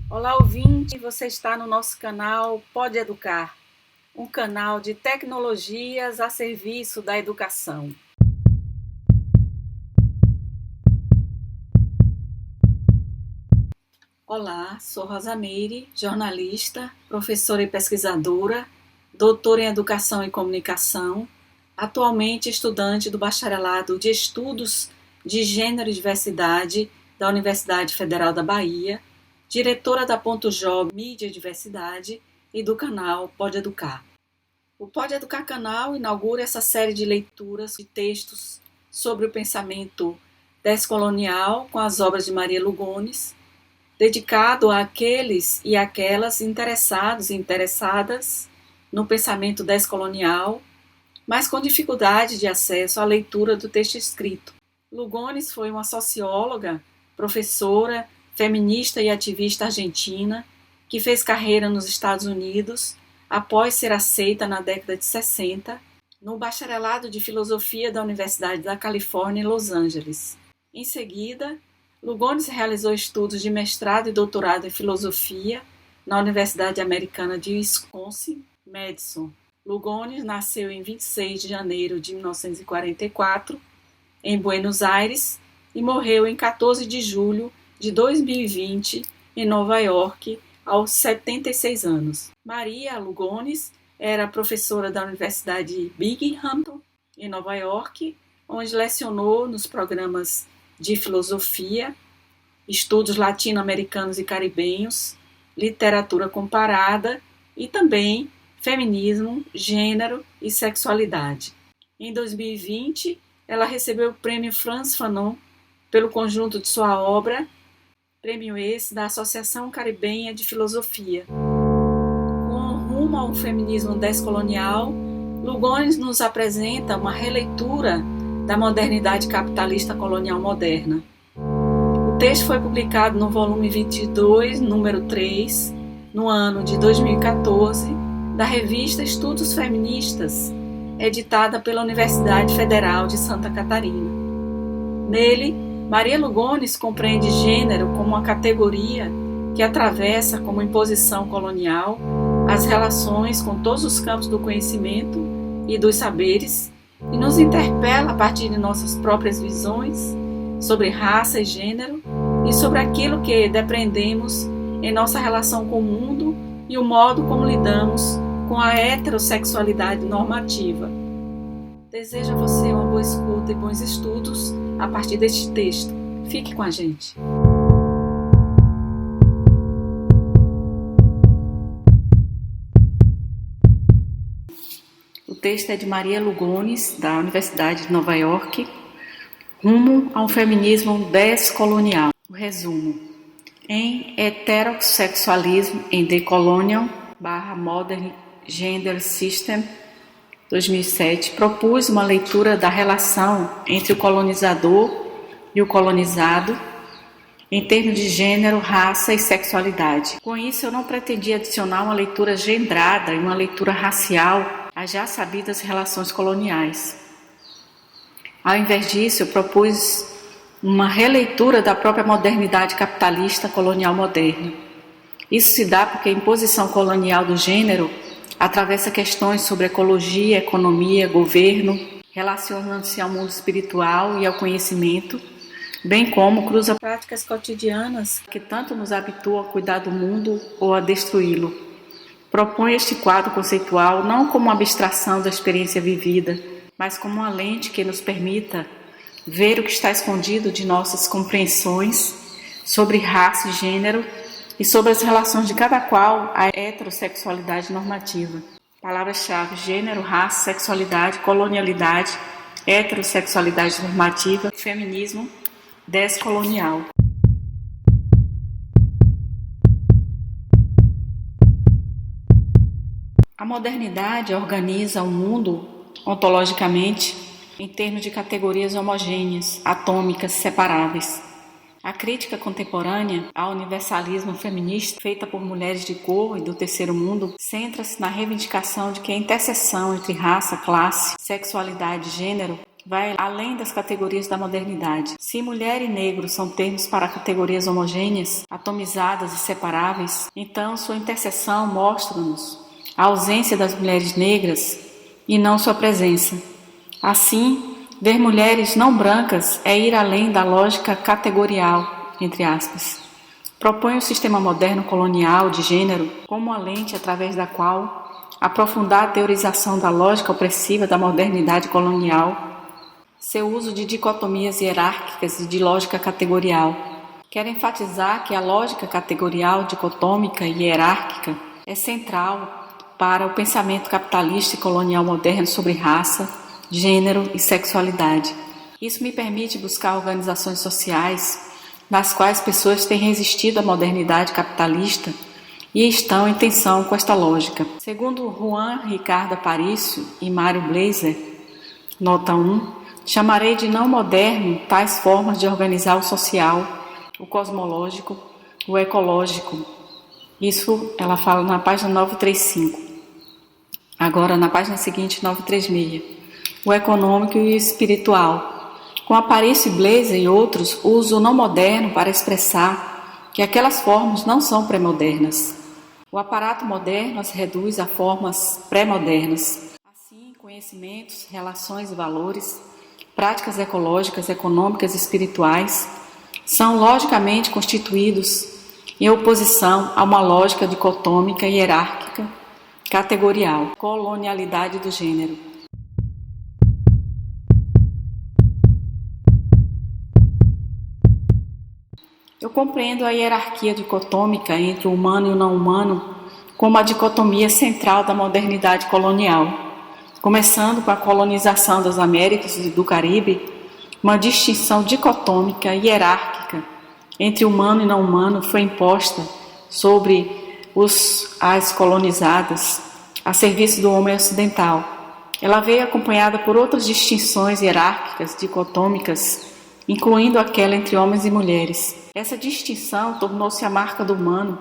Olá, ouvinte, você está no nosso canal Pode Educar, um canal de tecnologias a serviço da educação. Olá, sou Rosa Meire, jornalista, professora e pesquisadora, doutora em Educação e Comunicação, atualmente estudante do Bacharelado de Estudos de Gênero e Diversidade da Universidade Federal da Bahia, diretora da Ponto Job Mídia e Diversidade e do canal Pode Educar. O Pode Educar canal inaugura essa série de leituras de textos sobre o pensamento descolonial com as obras de Maria Lugones, dedicado àqueles e aquelas interessados e interessadas no pensamento descolonial, mas com dificuldade de acesso à leitura do texto escrito. Lugones foi uma socióloga, professora, feminista e ativista argentina que fez carreira nos Estados Unidos após ser aceita na década de 60 no Bacharelado de Filosofia da Universidade da Califórnia em Los Angeles. Em seguida, Lugones realizou estudos de mestrado e doutorado em filosofia na Universidade Americana de Wisconsin, Madison. Lugones nasceu em 26 de janeiro de 1944, em Buenos Aires, e morreu em 14 de julho de 2020, em Nova York, aos 76 anos. Maria Lugones era professora da Universidade Binghamton, em Nova York, onde lecionou nos programas de filosofia, estudos latino-americanos e caribenhos, literatura comparada e também feminismo, gênero e sexualidade. Em 2020, ela recebeu o prêmio Frantz Fanon pelo conjunto de sua obra, prêmio esse da Associação Caribenha de Filosofia. Com rumo a um feminismo descolonial, Lugones nos apresenta uma releitura da modernidade capitalista colonial moderna. O texto foi publicado no volume 22, número 3, no ano de 2014, da revista Estudos Feministas, editada pela Universidade Federal de Santa Catarina. Nele, Maria Lugones compreende gênero como uma categoria que atravessa como imposição colonial as relações com todos os campos do conhecimento e dos saberes e nos interpela a partir de nossas próprias visões sobre raça e gênero e sobre aquilo que depreendemos em nossa relação com o mundo e o modo como lidamos com a heterossexualidade normativa. Desejo a você uma boa escuta e bons estudos a partir deste texto. Fique com a gente. O texto é de Maria Lugones, da Universidade de Nova York, rumo a um feminismo descolonial. O resumo. Em Heterossexualism in the Colonial / Modern Gender System, 2007, propus uma leitura da relação entre o colonizador e o colonizado em termos de gênero, raça e sexualidade. Com isso, eu não pretendi adicionar uma leitura gendrada e uma leitura racial às já sabidas relações coloniais. Ao invés disso, eu propus uma releitura da própria modernidade capitalista colonial moderna. Isso se dá porque a imposição colonial do gênero atravessa questões sobre ecologia, economia, governo, relacionando-se ao mundo espiritual e ao conhecimento, bem como cruza práticas cotidianas que tanto nos habituam a cuidar do mundo ou a destruí-lo. Propõe este quadro conceitual não como uma abstração da experiência vivida, mas como uma lente que nos permita ver o que está escondido de nossas compreensões sobre raça e gênero e sobre as relações de cada qual à heterossexualidade normativa. Palavras-chave: gênero, raça, sexualidade, colonialidade, heterossexualidade normativa, feminismo, descolonial. A modernidade organiza o mundo ontologicamente em termos de categorias homogêneas, atômicas, separáveis. A crítica contemporânea ao universalismo feminista, feita por mulheres de cor e do terceiro mundo, centra-se na reivindicação de que a interseção entre raça, classe, sexualidade e gênero vai além das categorias da modernidade. Se mulher e negro são termos para categorias homogêneas, atomizadas e separáveis, então sua interseção mostra-nos a ausência das mulheres negras e não sua presença. Assim, ver mulheres não brancas é ir além da lógica categorial, entre aspas. Propõe o sistema moderno colonial de gênero como uma lente através da qual aprofundar a teorização da lógica opressiva da modernidade colonial, seu uso de dicotomias hierárquicas e de lógica categorial. Quero enfatizar que a lógica categorial, dicotômica e hierárquica é central para o pensamento capitalista e colonial moderno sobre raça, gênero e sexualidade. Isso me permite buscar organizações sociais nas quais pessoas têm resistido à modernidade capitalista e estão em tensão com esta lógica. Segundo Juan Ricardo Aparicio e Mário Blazer, nota 1, chamarei de não moderno tais formas de organizar o social, o cosmológico, o ecológico. Isso ela fala na página 935. Agora, na página seguinte, 936. O econômico e o espiritual. Com Aparicio e Blazer e outros, uso o não moderno para expressar que aquelas formas não são pré-modernas. O aparato moderno as reduz a formas pré-modernas. Assim, conhecimentos, relações e valores, práticas ecológicas, econômicas e espirituais são logicamente constituídos em oposição a uma lógica dicotômica e hierárquica categorial, colonialidade do gênero. Eu compreendo a hierarquia dicotômica entre o humano e o não humano como a dicotomia central da modernidade colonial. Começando com a colonização das Américas e do Caribe, uma distinção dicotômica e hierárquica entre humano e não humano foi imposta sobre as colonizadas a serviço do homem ocidental. Ela veio acompanhada por outras distinções hierárquicas dicotômicas, incluindo aquela entre homens e mulheres. Essa distinção tornou-se a marca do humano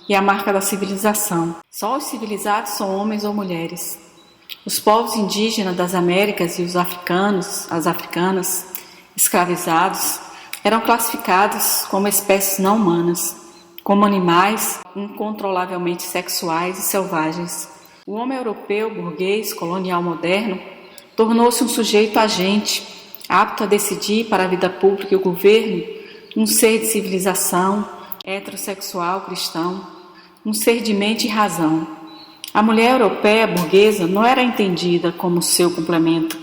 e a marca da civilização. Só os civilizados são homens ou mulheres. Os povos indígenas das Américas e os africanos, as africanas, escravizados, eram classificados como espécies não humanas, como animais incontrolavelmente sexuais e selvagens. O homem europeu, burguês, colonial moderno, tornou-se um sujeito agente, apto a decidir para a vida pública e o governo, um ser de civilização, heterossexual, cristão, um ser de mente e razão. A mulher europeia burguesa não era entendida como seu complemento,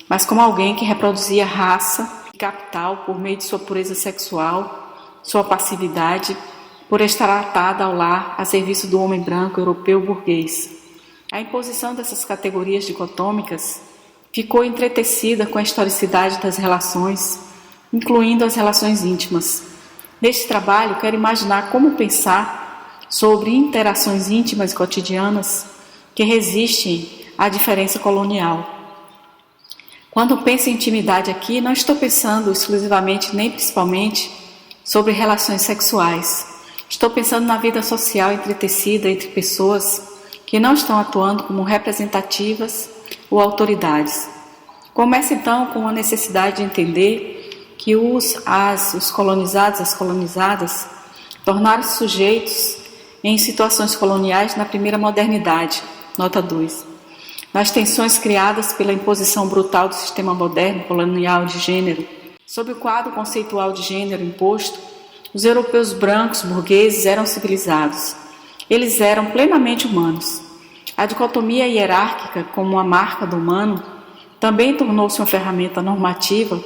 mas como alguém que reproduzia raça e capital por meio de sua pureza sexual, sua passividade, por estar atada ao lar a serviço do homem branco europeu burguês. A imposição dessas categorias dicotômicas ficou entretecida com a historicidade das relações, incluindo as relações íntimas. Neste trabalho, quero imaginar como pensar sobre interações íntimas e cotidianas que resistem à diferença colonial. Quando penso em intimidade aqui, não estou pensando exclusivamente nem principalmente sobre relações sexuais. Estou pensando na vida social entretecida entre pessoas que não estão atuando como representativas ou autoridades. Começa então com a necessidade de entender que os colonizados, as colonizadas, tornaram-se sujeitos em situações coloniais na primeira modernidade, nota 2, nas tensões criadas pela imposição brutal do sistema moderno colonial de gênero. Sob o quadro conceitual de gênero imposto, os europeus brancos burgueses eram civilizados. Eles eram plenamente humanos. A dicotomia hierárquica como uma marca do humano também tornou-se uma ferramenta normativa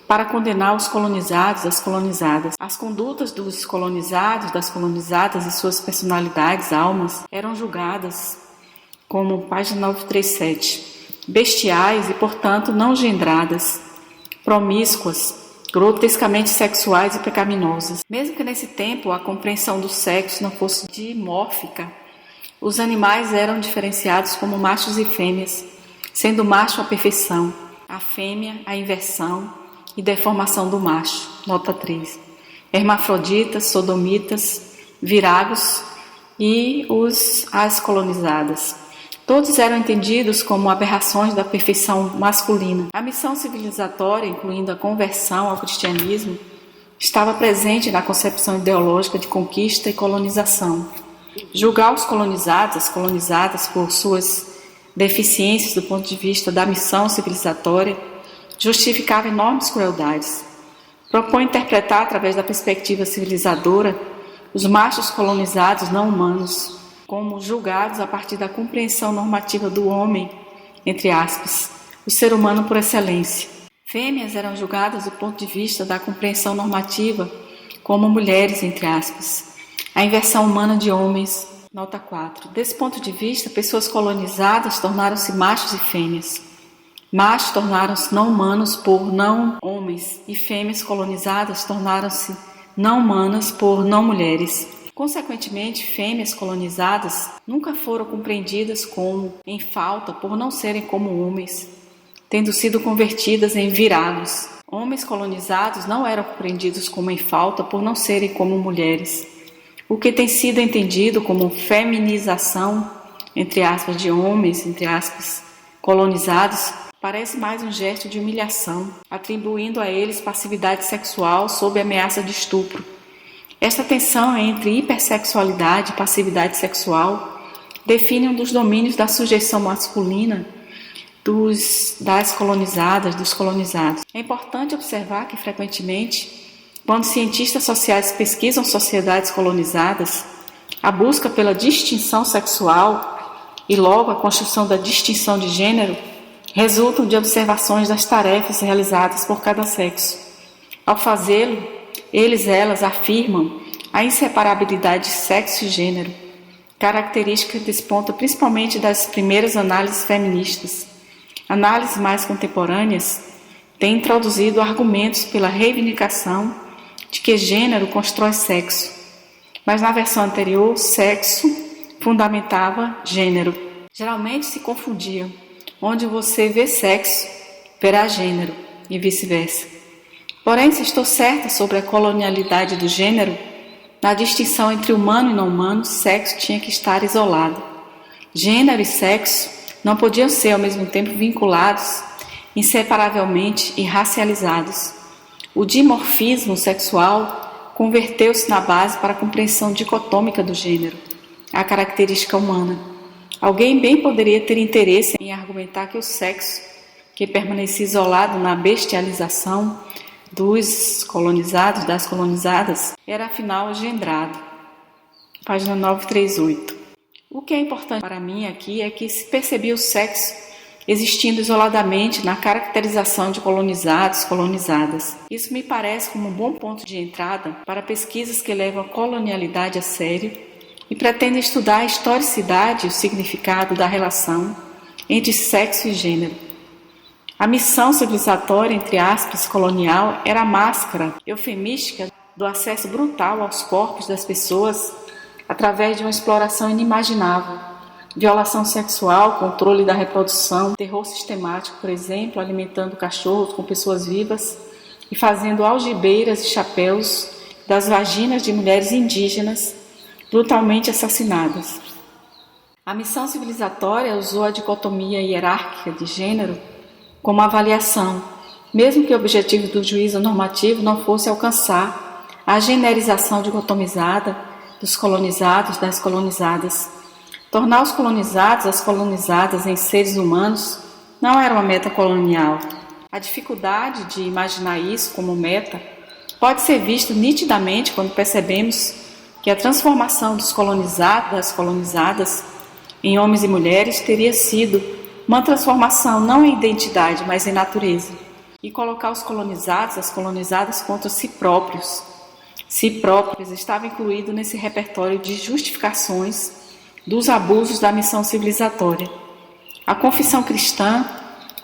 para condenar os colonizados, as colonizadas. As condutas dos colonizados, das colonizadas e suas personalidades, almas, eram julgadas, como página 937, bestiais e, portanto, não gendradas, promíscuas, grotescamente sexuais e pecaminosas. Mesmo que nesse tempo a compreensão do sexo não fosse dimórfica, os animais eram diferenciados como machos e fêmeas, sendo o macho a perfeição, a fêmea a inversão e deformação do macho, nota 3. Hermafroditas, sodomitas, viragos e as colonizadas. Todos eram entendidos como aberrações da perfeição masculina. A missão civilizatória, incluindo a conversão ao cristianismo, estava presente na concepção ideológica de conquista e colonização. Julgar os colonizados, as colonizadas, por suas deficiências do ponto de vista da missão civilizatória, justificava enormes crueldades. Propõe interpretar, através da perspectiva civilizadora, os machos colonizados não humanos como julgados a partir da compreensão normativa do homem, entre aspas, o ser humano por excelência. Fêmeas eram julgadas do ponto de vista da compreensão normativa como mulheres, entre aspas, a inversão humana de homens. Nota 4. Desse ponto de vista, pessoas colonizadas tornaram-se machos e fêmeas. Machos tornaram-se não humanos por não homens e fêmeas colonizadas tornaram-se não humanas por não mulheres. Consequentemente, fêmeas colonizadas nunca foram compreendidas como em falta por não serem como homens, tendo sido convertidas em virados. Homens colonizados não eram compreendidos como em falta por não serem como mulheres. O que tem sido entendido como feminização, entre aspas, de homens, entre aspas, colonizados, parece mais um gesto de humilhação, atribuindo a eles passividade sexual sob ameaça de estupro. Esta tensão entre hipersexualidade e passividade sexual define um dos domínios da sujeição masculina das colonizadas, dos colonizados. É importante observar que, frequentemente, quando cientistas sociais pesquisam sociedades colonizadas, a busca pela distinção sexual e logo a construção da distinção de gênero resultam de observações das tarefas realizadas por cada sexo. Ao fazê-lo, elas afirmam a inseparabilidade de sexo e gênero, característica que desponta principalmente das primeiras análises feministas. Análises mais contemporâneas têm introduzido argumentos pela reivindicação de que gênero constrói sexo, mas na versão anterior, sexo fundamentava gênero. Geralmente se confundiam. Onde você vê sexo, verá gênero, e vice-versa. Porém, se estou certa sobre a colonialidade do gênero, na distinção entre humano e não humano, sexo tinha que estar isolado. Gênero e sexo não podiam ser ao mesmo tempo vinculados, inseparavelmente e racializados. O dimorfismo sexual converteu-se na base para a compreensão dicotômica do gênero, a característica humana. Alguém bem poderia ter interesse em argumentar que o sexo, que permanecia isolado na bestialização dos colonizados, das colonizadas, era afinal engendrado. Página 938. O que é importante para mim aqui é que se percebia o sexo existindo isoladamente na caracterização de colonizados, colonizadas. Isso me parece como um bom ponto de entrada para pesquisas que levam a colonialidade a sério e pretendem estudar a historicidade e o significado da relação entre sexo e gênero. A missão civilizatória, entre aspas, colonial, era a máscara eufemística do acesso brutal aos corpos das pessoas através de uma exploração inimaginável, violação sexual, controle da reprodução, terror sistemático, por exemplo, alimentando cachorros com pessoas vivas e fazendo algibeiras e chapéus das vaginas de mulheres indígenas brutalmente assassinadas. A missão civilizatória usou a dicotomia hierárquica de gênero como avaliação, mesmo que o objetivo do juízo normativo não fosse alcançar a generização dicotomizada dos colonizados, das colonizadas. Tornar os colonizados, as colonizadas em seres humanos não era uma meta colonial. A dificuldade de imaginar isso como meta pode ser vista nitidamente quando percebemos que a transformação dos colonizados, das colonizadas, em homens e mulheres teria sido uma transformação não em identidade, mas em natureza. E colocar os colonizados, as colonizadas contra si próprios. Si próprios estava incluído nesse repertório de justificações dos abusos da missão civilizatória. A confissão cristã,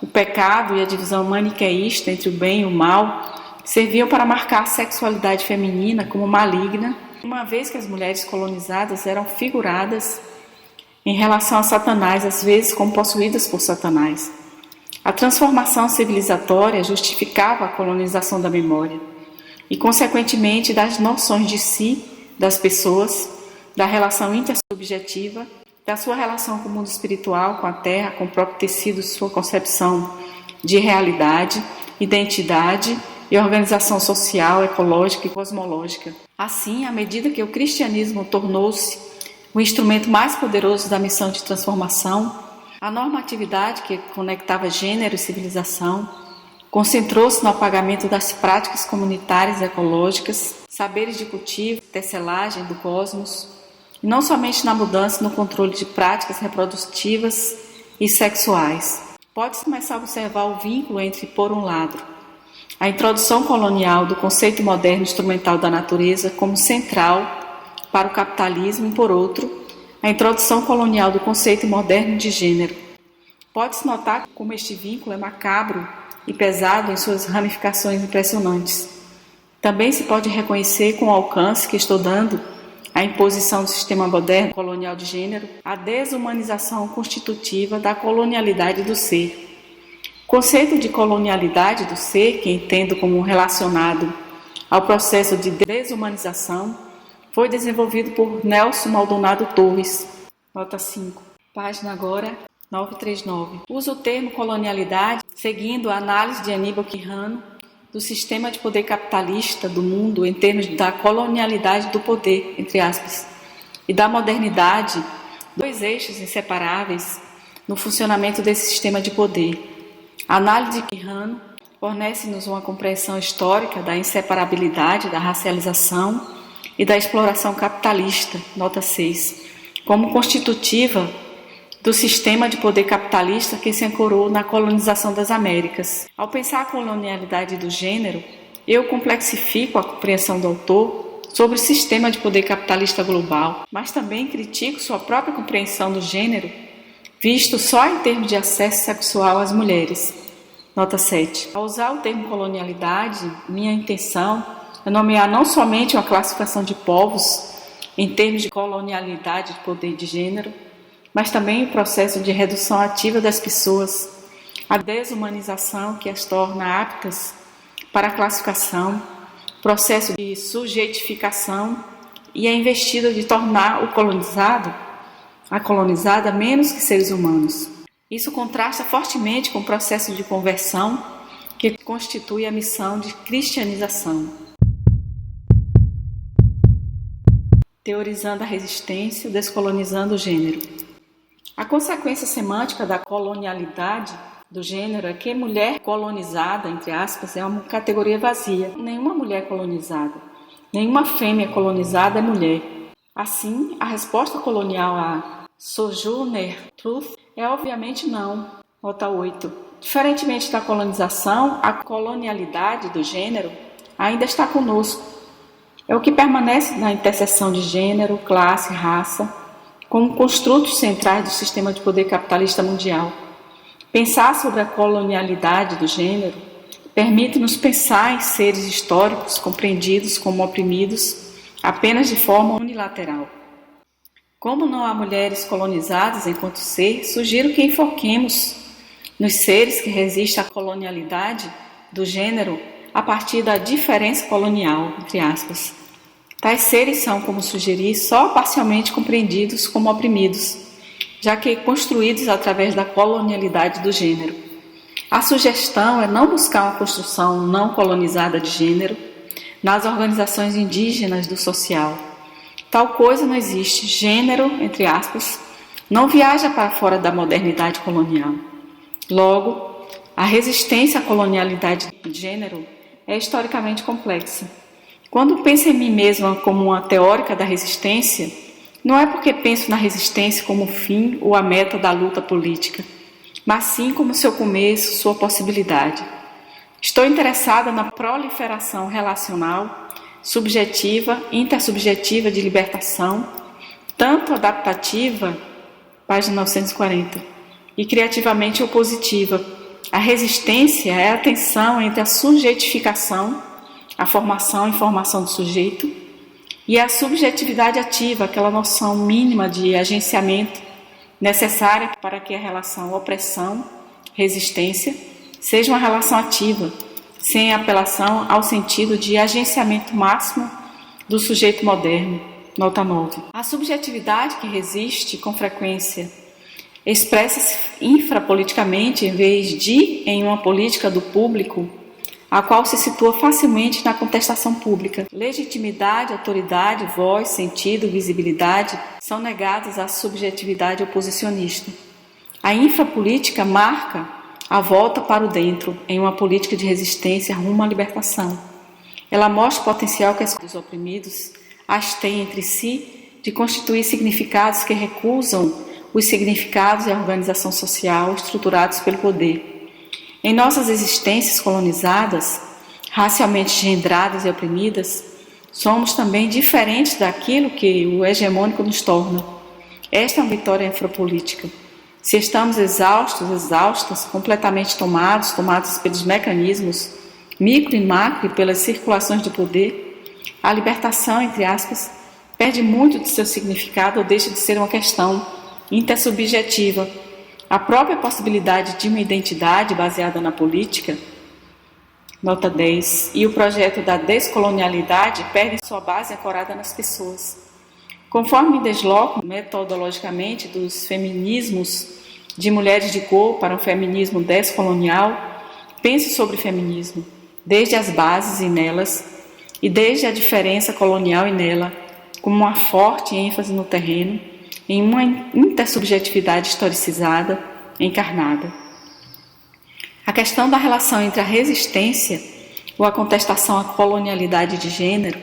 o pecado e a divisão maniqueísta entre o bem e o mal serviam para marcar a sexualidade feminina como maligna, uma vez que as mulheres colonizadas eram figuradas em relação a Satanás, às vezes como possuídas por Satanás. A transformação civilizatória justificava a colonização da memória e, consequentemente, das noções de si, das pessoas, da relação intersubjetiva da sua relação com o mundo espiritual, com a Terra, com o próprio tecido de sua concepção de realidade, identidade e organização social, ecológica e cosmológica. Assim, à medida que o cristianismo tornou-se o instrumento mais poderoso da missão de transformação, a normatividade que conectava gênero e civilização concentrou-se no apagamento das práticas comunitárias ecológicas, saberes de cultivo, tecelagem do cosmos, e não somente na mudança no controle de práticas reprodutivas e sexuais. Pode-se começar a observar o vínculo entre, por um lado, a introdução colonial do conceito moderno instrumental da natureza como central para o capitalismo e, por outro, a introdução colonial do conceito moderno de gênero. Pode-se notar como este vínculo é macabro e pesado em suas ramificações impressionantes. Também se pode reconhecer com o alcance que estou dando a imposição do sistema moderno colonial de gênero, a desumanização constitutiva da colonialidade do ser. O conceito de colonialidade do ser, que entendo como relacionado ao processo de desumanização, foi desenvolvido por Nelson Maldonado Torres, nota 5, página agora 939. Usa o termo colonialidade seguindo a análise de Aníbal Quijano do sistema de poder capitalista do mundo em termos da colonialidade do poder, entre aspas, e da modernidade, dois eixos inseparáveis no funcionamento desse sistema de poder. A análise de Quijano fornece-nos uma compreensão histórica da inseparabilidade da racialização e da exploração capitalista, nota 6, como constitutiva do sistema de poder capitalista que se ancorou na colonização das Américas. Ao pensar a colonialidade do gênero, eu complexifico a compreensão do autor sobre o sistema de poder capitalista global, mas também critico sua própria compreensão do gênero, visto só em termos de acesso sexual às mulheres. Nota 7. Ao usar o termo colonialidade, minha intenção é nomear não somente uma classificação de povos em termos de colonialidade de poder de gênero, mas também o processo de redução ativa das pessoas, a desumanização que as torna aptas para a classificação, processo de sujeitificação e a investida de tornar o colonizado, a colonizada, menos que seres humanos. Isso contrasta fortemente com o processo de conversão que constitui a missão de cristianização. Teorizando a resistência, descolonizando o gênero. A consequência semântica da colonialidade do gênero é que mulher colonizada, entre aspas, é uma categoria vazia. Nenhuma mulher colonizada, nenhuma fêmea colonizada é mulher. Assim, a resposta colonial a Sojourner Truth é obviamente não. Nota 8. Diferentemente da colonização, a colonialidade do gênero ainda está conosco. É o que permanece na interseção de gênero, classe, raça, como construtos centrais do sistema de poder capitalista mundial. Pensar sobre a colonialidade do gênero permite-nos pensar em seres históricos compreendidos como oprimidos apenas de forma unilateral. Como não há mulheres colonizadas enquanto ser, sugiro que enfoquemos nos seres que resistem à colonialidade do gênero a partir da diferença colonial, entre aspas. Tais seres são, como sugeri, só parcialmente compreendidos como oprimidos, já que construídos através da colonialidade do gênero. A sugestão é não buscar uma construção não colonizada de gênero nas organizações indígenas do social. Tal coisa não existe. Gênero, entre aspas, não viaja para fora da modernidade colonial. Logo, a resistência à colonialidade de gênero é historicamente complexa. Quando penso em mim mesma como uma teórica da resistência, não é porque penso na resistência como o fim ou a meta da luta política, mas sim como seu começo, sua possibilidade. Estou interessada na proliferação relacional, subjetiva, intersubjetiva de libertação, tanto adaptativa, página 940, e criativamente opositiva. A resistência é a tensão entre a sujeitificação, a formação e formação do sujeito, e a subjetividade ativa, aquela noção mínima de agenciamento necessária para que a relação opressão-resistência seja uma relação ativa, sem apelação ao sentido de agenciamento máximo do sujeito moderno. Nota 9. A subjetividade que resiste com frequência expressa-se infrapoliticamente em vez de em uma política do público, a qual se situa facilmente na contestação pública. Legitimidade, autoridade, voz, sentido, visibilidade são negados à subjetividade oposicionista. A infrapolítica marca a volta para o dentro em uma política de resistência rumo à libertação. Ela mostra o potencial que os oprimidos as têm entre si de constituir significados que recusam os significados e a organização social estruturados pelo poder. Em nossas existências colonizadas, racialmente engendradas e oprimidas, somos também diferentes daquilo que o hegemônico nos torna. Esta é uma vitória infrapolítica. Se estamos exaustas, completamente tomados pelos mecanismos micro e macro e pelas circulações de poder, a libertação, entre aspas, perde muito de seu significado ou deixa de ser uma questão intersubjetiva. A própria possibilidade de uma identidade baseada na política, nota 10, e o projeto da descolonialidade perdem sua base ancorada nas pessoas. Conforme me desloco metodologicamente dos feminismos de mulheres de cor para um feminismo descolonial, penso sobre feminismo, desde as bases e nelas, e desde a diferença colonial e nela, como uma forte ênfase no terreno, em uma intersubjetividade historicizada, encarnada. A questão da relação entre a resistência ou a contestação à colonialidade de gênero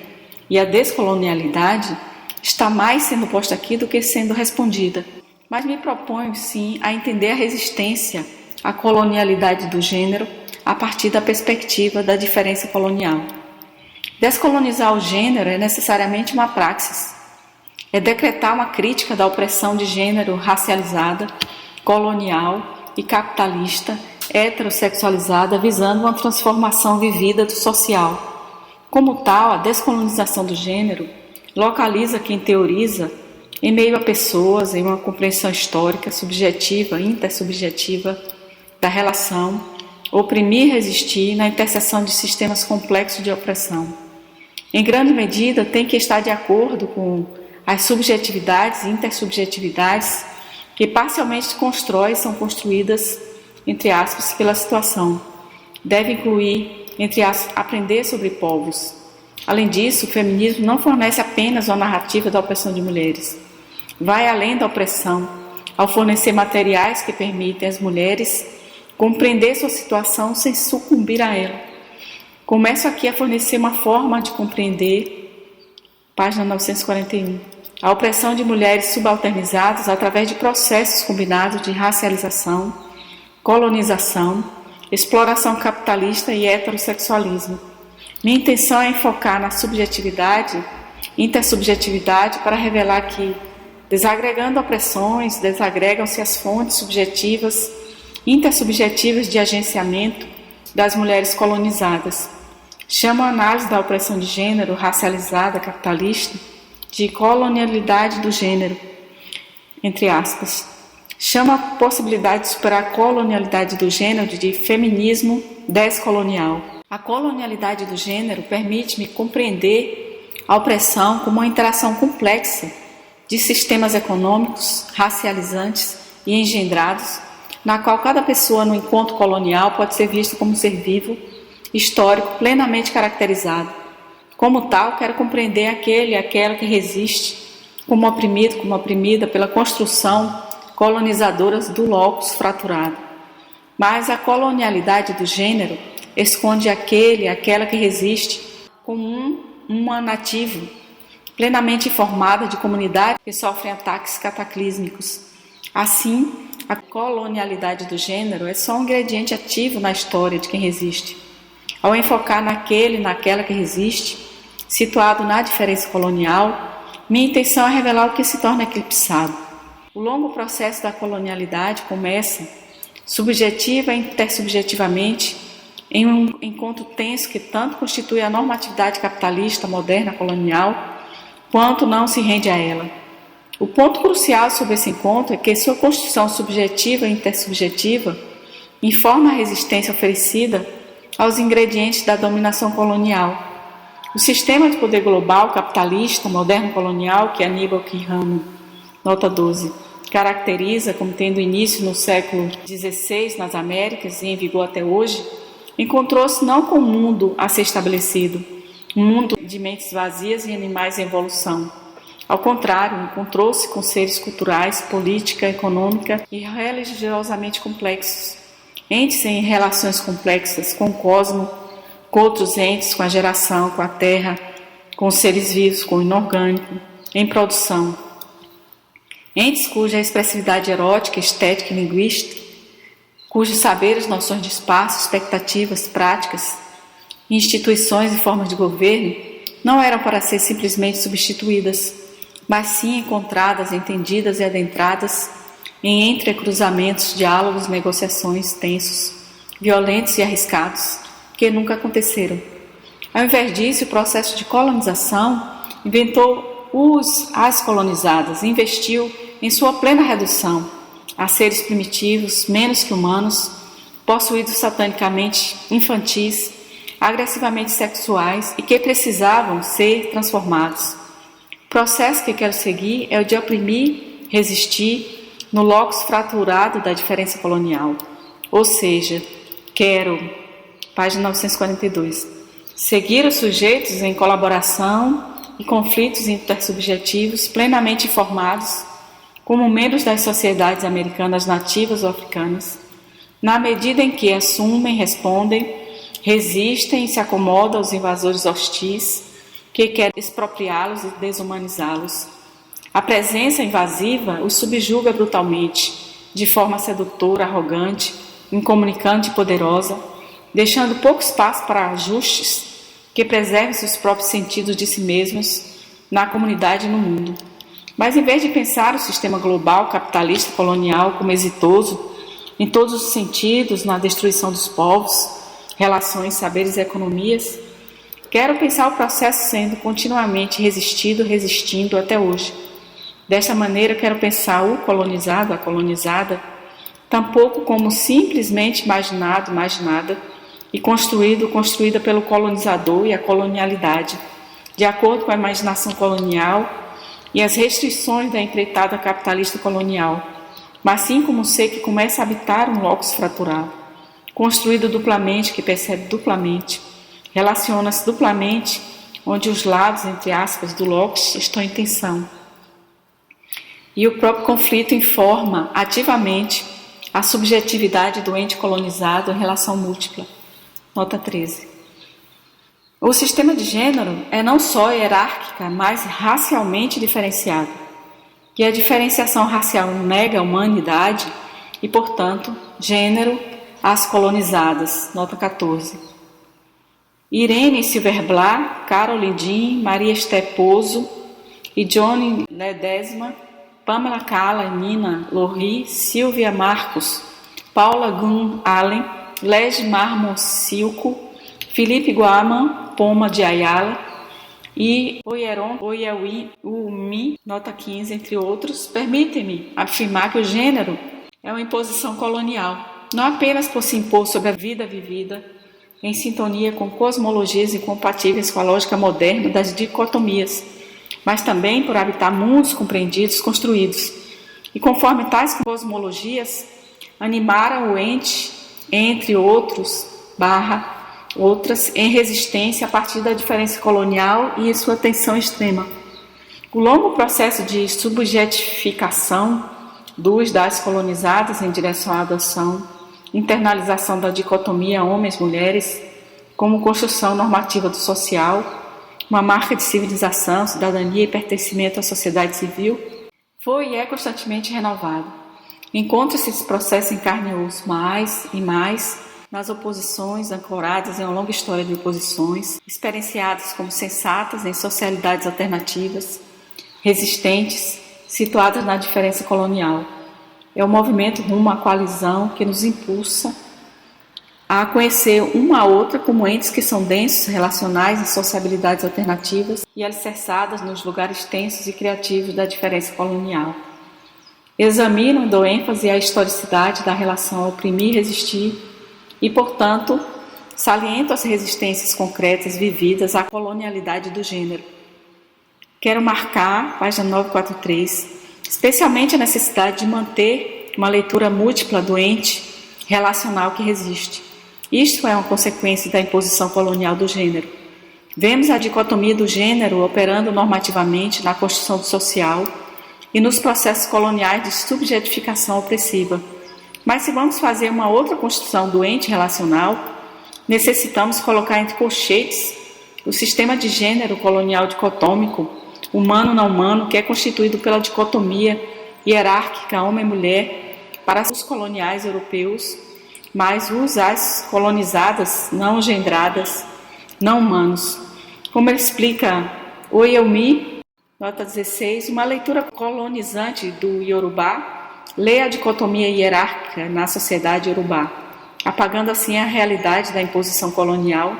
e a descolonialidade está mais sendo posta aqui do que sendo respondida, mas me proponho sim a entender a resistência à colonialidade do gênero a partir da perspectiva da diferença colonial. Descolonizar o gênero é necessariamente uma praxis. É decretar uma crítica da opressão de gênero racializada, colonial e capitalista, heterossexualizada, visando uma transformação vivida do social. Como tal, a descolonização do gênero localiza quem teoriza em meio a pessoas, em uma compreensão histórica, subjetiva, intersubjetiva da relação, oprimir e resistir na interseção de sistemas complexos de opressão. Em grande medida, tem que estar de acordo com as subjetividades e intersubjetividades que parcialmente são construídas, entre aspas, pela situação. Deve incluir, entre aspas, aprender sobre povos. Além disso, o feminismo não fornece apenas uma narrativa da opressão de mulheres. Vai além da opressão, ao fornecer materiais que permitem às mulheres compreender sua situação sem sucumbir a ela. Começo aqui a fornecer uma forma de compreender, página 941, a opressão de mulheres subalternizadas através de processos combinados de racialização, colonização, exploração capitalista e heterossexualismo. Minha intenção é enfocar na subjetividade, intersubjetividade, para revelar que, desagregando opressões, desagregam-se as fontes subjetivas, intersubjetivas de agenciamento das mulheres colonizadas. Chamo a análise da opressão de gênero racializada capitalista de colonialidade do gênero, entre aspas. Chamo a possibilidade de superar a colonialidade do gênero de feminismo descolonial. A colonialidade do gênero permite-me compreender a opressão como uma interação complexa de sistemas econômicos, racializantes e engendrados, na qual cada pessoa no encontro colonial pode ser vista como um ser vivo, histórico, plenamente caracterizado. Como tal, quero compreender aquele e aquela que resiste como oprimido, como oprimida pela construção colonizadora do locus fraturado. Mas a colonialidade do gênero esconde aquele e aquela que resiste como uma nativa, plenamente informada de comunidades que sofrem ataques cataclísmicos. Assim, a colonialidade do gênero é só um ingrediente ativo na história de quem resiste. Ao enfocar naquele e naquela que resiste, situado na diferença colonial, minha intenção é revelar o que se torna eclipsado. O longo processo da colonialidade começa, subjetiva e intersubjetivamente, em um encontro tenso que tanto constitui a normatividade capitalista moderna colonial, quanto não se rende a ela. O ponto crucial sobre esse encontro é que sua construção subjetiva e intersubjetiva informa a resistência oferecida aos ingredientes da dominação colonial. O sistema de poder global, capitalista, moderno colonial, que Aníbal Quijano, nota 12, caracteriza como tendo início no século XVI nas Américas e em vigor até hoje, encontrou-se não com o mundo a ser estabelecido, um mundo de mentes vazias e animais em evolução. Ao contrário, encontrou-se com seres culturais, política, econômica e religiosamente complexos, entes em relações complexas com o cosmos, com outros entes, com a geração, com a terra, com os seres vivos, com o inorgânico, em produção. Entes cuja expressividade erótica, estética e linguística, cujos saberes, noções de espaço, expectativas, práticas, instituições e formas de governo não eram para ser simplesmente substituídas, mas sim encontradas, entendidas e adentradas em entrecruzamentos, diálogos, negociações tensos, violentos e arriscados, que nunca aconteceram. Ao invés disso, o processo de colonização inventou as colonizadas, investiu em sua plena redução a seres primitivos, menos que humanos, possuídos satanicamente, infantis, agressivamente sexuais e que precisavam ser transformados. O processo que quero seguir é o de oprimir, resistir no locus fraturado da diferença colonial. Ou seja, quero, página 942, seguir os sujeitos em colaboração e conflitos intersubjetivos plenamente informados como membros das sociedades americanas nativas ou africanas, na medida em que assumem, respondem, resistem e se acomodam aos invasores hostis que querem expropriá-los e desumanizá-los. A presença invasiva os subjuga brutalmente, de forma sedutora, arrogante, incomunicante e poderosa, deixando pouco espaço para ajustes que preservem seus próprios sentidos de si mesmos na comunidade e no mundo. Mas em vez de pensar o sistema global, capitalista, colonial como exitoso, em todos os sentidos, na destruição dos povos, relações, saberes e economias, quero pensar o processo sendo continuamente resistindo até hoje. Desta maneira, quero pensar o colonizado, a colonizada, tampouco como simplesmente imaginada e construída pelo colonizador e a colonialidade, de acordo com a imaginação colonial e as restrições da empreitada capitalista colonial, mas sim como um ser que começa a habitar um locus fraturado, construído duplamente, que percebe duplamente, relaciona-se duplamente, onde os lados, entre aspas, do locus estão em tensão. E o próprio conflito informa ativamente a subjetividade do ente colonizado em relação múltipla. Nota 13. O sistema de gênero é não só hierárquica, mas racialmente diferenciado. E a diferenciação racial nega a humanidade e, portanto, gênero às colonizadas. Nota 14. Irene Silverblatt, Caroline Dean, Maria Esther Pozzo e Johnny Ledesma, Pamela Cala, Nina Lorri, Silvia Marcos, Paula Gunn Allen, Lege Marmocilco, Felipe Guaman, Poma de Ayala e Oyeron Oyewi Umi, nota 15, entre outros, permitem-me afirmar que o gênero é uma imposição colonial, não apenas por se impor sobre a vida vivida, em sintonia com cosmologias incompatíveis com a lógica moderna das dicotomias, mas também por habitar mundos compreendidos, construídos, e conforme tais cosmologias animaram o ente, entre outras, em resistência a partir da diferença colonial e em sua tensão extrema. O longo processo de subjetificação das colonizadas em direção à adoção, internalização da dicotomia homens-mulheres como construção normativa do social, uma marca de civilização, cidadania e pertencimento à sociedade civil, foi e é constantemente renovado. Encontra-se esse processo em carne e osso mais e mais nas oposições ancoradas em uma longa história de oposições, experienciadas como sensatas em socialidades alternativas, resistentes, situadas na diferença colonial. É o movimento rumo à coalizão que nos impulsa a conhecer uma a outra como entes que são densos, relacionais em sociabilidades alternativas e alicerçadas nos lugares tensos e criativos da diferença colonial. Examinam e dão ênfase à historicidade da relação oprimir e resistir e, portanto, saliento as resistências concretas vividas à colonialidade do gênero. Quero marcar, página 943, especialmente a necessidade de manter uma leitura múltipla do ente relacional que resiste. Isto é uma consequência da imposição colonial do gênero. Vemos a dicotomia do gênero operando normativamente na construção do social e nos processos coloniais de subjetificação opressiva. Mas se vamos fazer uma outra construção do ente relacional, necessitamos colocar entre colchetes o sistema de gênero colonial dicotômico, humano-não humano, que é constituído pela dicotomia hierárquica homem-mulher para os coloniais europeus, mas as colonizadas, não gendradas, não humanos. Como ele explica Oyemi, nota 16, uma leitura colonizante do Yorubá lê a dicotomia hierárquica na sociedade Yorubá, apagando assim a realidade da imposição colonial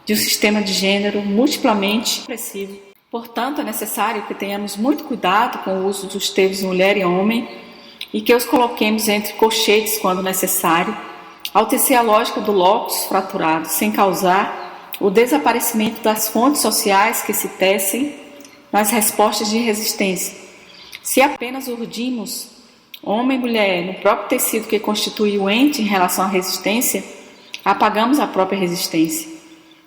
de um sistema de gênero multiplamente opressivo. Portanto, é necessário que tenhamos muito cuidado com o uso dos termos mulher e homem e que os coloquemos entre colchetes quando necessário, ao tecer a lógica do locus fraturado, sem causar o desaparecimento das fontes sociais que se tecem nas respostas de resistência. Se apenas urdimos homem e mulher no próprio tecido que constitui o ente em relação à resistência, apagamos a própria resistência.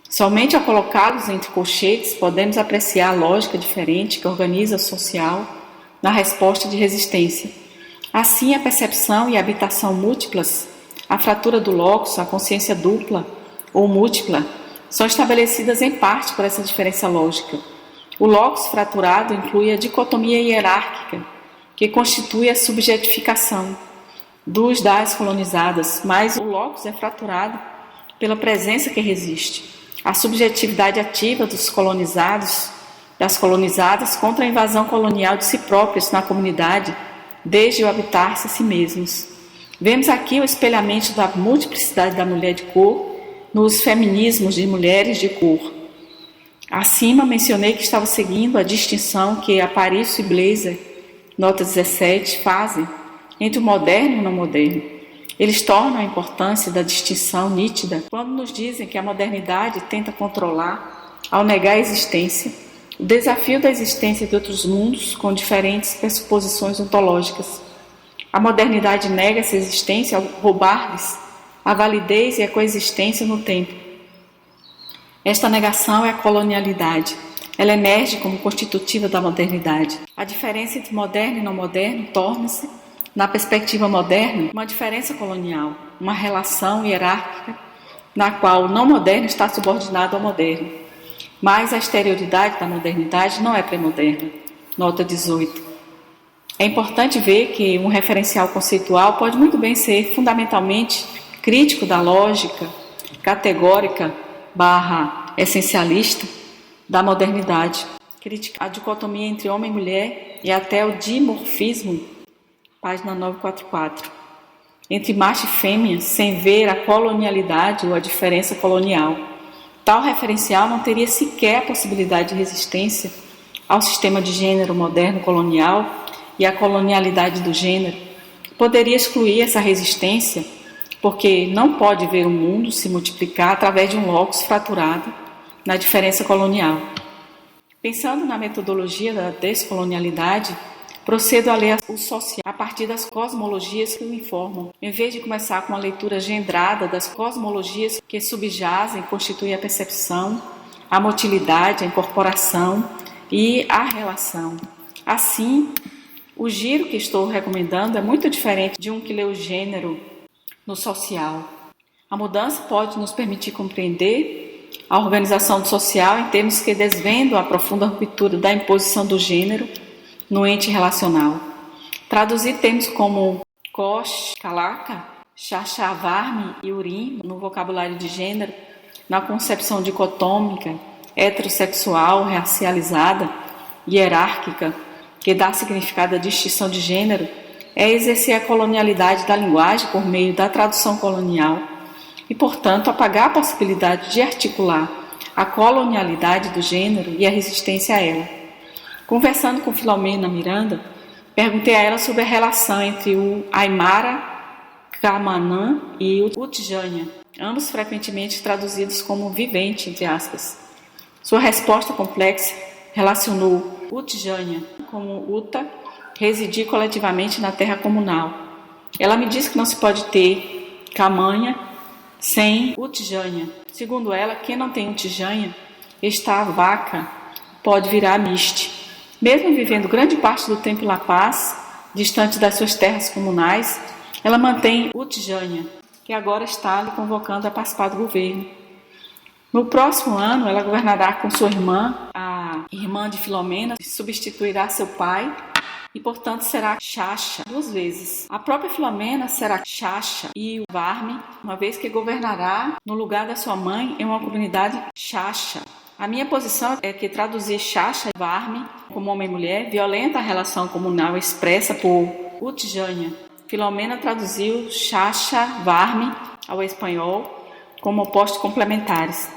Somente ao colocá-los entre colchetes podemos apreciar a lógica diferente que organiza o social na resposta de resistência. Assim, a percepção e a habitação múltiplas, a fratura do locus, a consciência dupla ou múltipla, são estabelecidas em parte por essa diferença lógica. O locus fraturado inclui a dicotomia hierárquica, que constitui a subjetificação das colonizadas, mas o locus é fraturado pela presença que resiste. A subjetividade ativa dos colonizados, das colonizadas, contra a invasão colonial de si próprios na comunidade, desde o habitar-se a si mesmos. Vemos aqui o espelhamento da multiplicidade da mulher de cor nos feminismos de mulheres de cor. Acima mencionei que estava seguindo a distinção que Aparicio e Blazer, nota 17, fazem entre o moderno e o não moderno. Eles tornam a importância da distinção nítida quando nos dizem que a modernidade tenta controlar, ao negar a existência, o desafio da existência de outros mundos com diferentes pressuposições ontológicas. A modernidade nega essa existência ao roubar-lhes a validez e a coexistência no tempo. Esta negação é a colonialidade. Ela emerge como constitutiva da modernidade. A diferença entre moderno e não moderno torna-se, na perspectiva moderna, uma diferença colonial, uma relação hierárquica na qual o não moderno está subordinado ao moderno. Mas a exterioridade da modernidade não é pré-moderna. Nota 18. É importante ver que um referencial conceitual pode muito bem ser fundamentalmente crítico da lógica categórica / essencialista da modernidade. Critica a dicotomia entre homem e mulher e até o dimorfismo, página 944, entre macho e fêmea, sem ver a colonialidade ou a diferença colonial. Tal referencial não teria sequer a possibilidade de resistência ao sistema de gênero moderno colonial e à colonialidade do gênero. Poderia excluir essa resistência porque não pode ver o mundo se multiplicar através de um locus fraturado na diferença colonial. Pensando na metodologia da descolonialidade, procedo a ler o social a partir das cosmologias que o informam, em vez de começar com uma leitura gendrada das cosmologias que subjazem e constituem a percepção, a motilidade, a incorporação e a relação. Assim, o giro que estou recomendando é muito diferente de um que lê o gênero no social. A mudança pode nos permitir compreender a organização do social em termos que desvendam a profunda ruptura da imposição do gênero no ente relacional. Traduzir termos como Kosh, Kalaka, Chachavarmi e Urim no vocabulário de gênero, na concepção dicotômica, heterossexual, racializada, hierárquica, que dá significado à distinção de gênero, é exercer a colonialidade da linguagem por meio da tradução colonial e, portanto, apagar a possibilidade de articular a colonialidade do gênero e a resistência a ela. Conversando com Filomena Miranda, perguntei a ela sobre a relação entre o Aymara Kamanã e o Utjanya. ambos frequentemente traduzidos como vivente, entre aspas. Sua resposta complexa relacionou Utjanya como Uta, residir coletivamente na terra comunal. Ela me disse que não se pode ter Kamanya sem Utjanya. Segundo ela, quem não tem Utjanya está a vaca, pode virar Miste. Mesmo vivendo grande parte do tempo em La Paz, distante das suas terras comunais, ela mantém Utjanya, que agora está lhe convocando a participar do governo. No próximo ano, ela governará com sua irmã, a irmã de Filomena, que substituirá seu pai e, portanto, será Shasha 2 vezes. A própria Filomena será Shasha e o Varme, uma vez que governará no lugar da sua mãe em uma comunidade Shasha. A minha posição é que traduzir Shasha e Varme como homem e mulher violenta a relação comunal expressa por Utjanya. Filomena traduziu Shasha Varme ao espanhol como opostos complementares.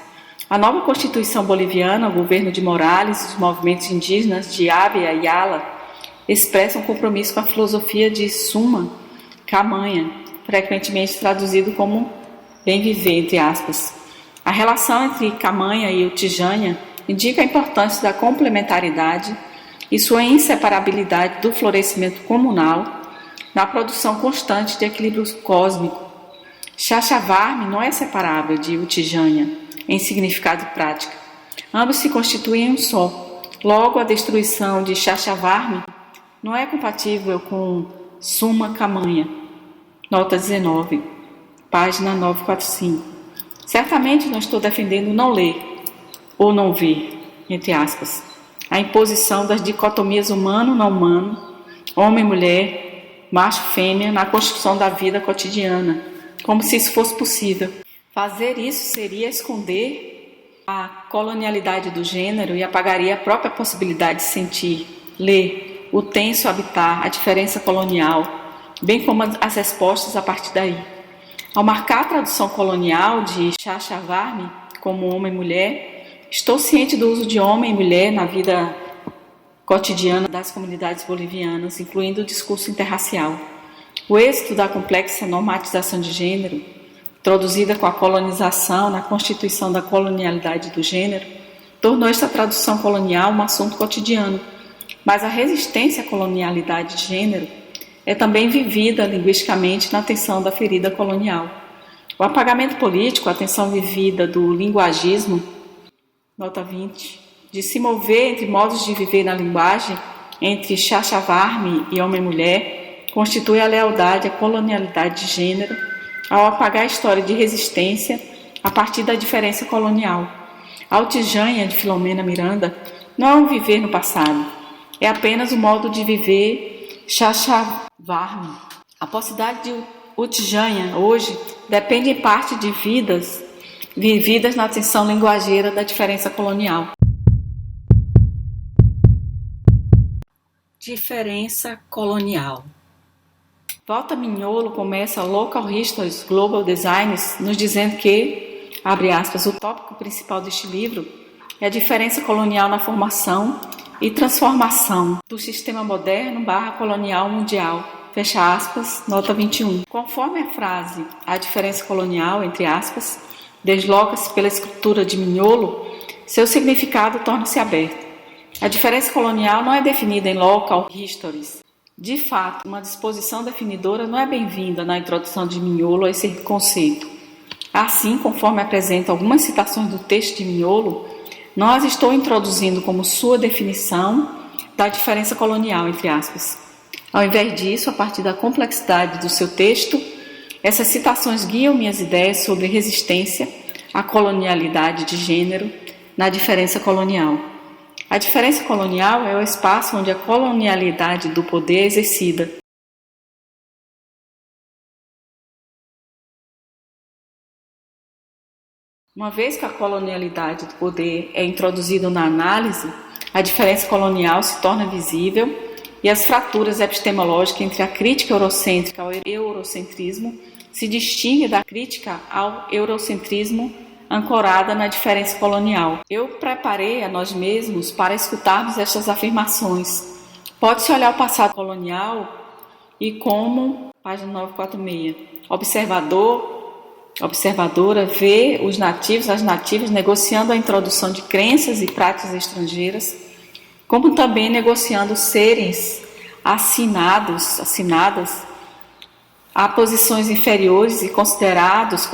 A nova Constituição boliviana, o governo de Morales e os movimentos indígenas de Abya e Yala expressam um compromisso com a filosofia de Summa Camanha, frequentemente traduzido como bem viver, entre aspas. A relação entre Camanha e Utjanya indica a importância da complementaridade e sua inseparabilidade do florescimento comunal na produção constante de equilíbrio cósmico. Shashavarme não é separável de Utjanya em significado e prática. Ambos se constituem um só. Logo, a destruição de Shashavarme não é compatível com Summa Camanha. Nota 19, página 945. Certamente não estou defendendo não ler ou não ver, entre aspas, a imposição das dicotomias humano-não humano, homem-mulher, macho-fêmea na construção da vida cotidiana, como se isso fosse possível. Fazer isso seria esconder a colonialidade do gênero e apagaria a própria possibilidade de sentir, ler, o tenso habitar, a diferença colonial, bem como as respostas a partir daí. Ao marcar a tradução colonial de Shashavarme como homem e mulher, estou ciente do uso de homem e mulher na vida cotidiana das comunidades bolivianas, incluindo o discurso interracial. O êxito da complexa normatização de gênero, introduzida com a colonização na constituição da colonialidade do gênero, tornou esta tradução colonial um assunto cotidiano, mas a resistência à colonialidade de gênero é também vivida linguisticamente na tensão da ferida colonial. O apagamento político, a tensão vivida do linguagismo, nota 20, de se mover entre modos de viver na linguagem, entre Shashavarme e homem e mulher, constitui a lealdade à colonialidade de gênero, ao apagar a história de resistência a partir da diferença colonial. A Utjanya de Filomena Miranda não é um viver no passado, é apenas o modo de viver Shashavarme. A possibilidade de Utjanya hoje depende em parte de vidas vividas na tensão linguageira da diferença colonial. Diferença colonial. Walter Mignolo começa Local Histories, Global Designs, nos dizendo que, abre aspas, o tópico principal deste livro é a diferença colonial na formação e transformação do sistema moderno / colonial mundial, fecha aspas, nota 21. Conforme a frase, a diferença colonial, entre aspas, desloca-se pela escritura de Mignolo, seu significado torna-se aberto. A diferença colonial não é definida em Local Histories. De fato, uma disposição definidora não é bem-vinda na introdução de Mignolo a esse conceito. Assim, conforme apresenta algumas citações do texto de Mignolo, não as estou introduzindo como sua definição da diferença colonial, entre aspas. Ao invés disso, a partir da complexidade do seu texto, essas citações guiam minhas ideias sobre resistência à colonialidade de gênero na diferença colonial. A diferença colonial é o espaço onde a colonialidade do poder é exercida. Uma vez que a colonialidade do poder é introduzida na análise, a diferença colonial se torna visível e as fraturas epistemológicas entre a crítica eurocêntrica ao eurocentrismo se distinguem da crítica ao eurocentrismo ancorada na diferença colonial. Eu preparei a nós mesmos para escutarmos estas afirmações. Pode-se olhar o passado colonial e como, página 946, observador observadora, vê os nativos, as nativas, negociando a introdução de crenças e práticas estrangeiras, como também negociando seres assinadas a posições inferiores e consideradas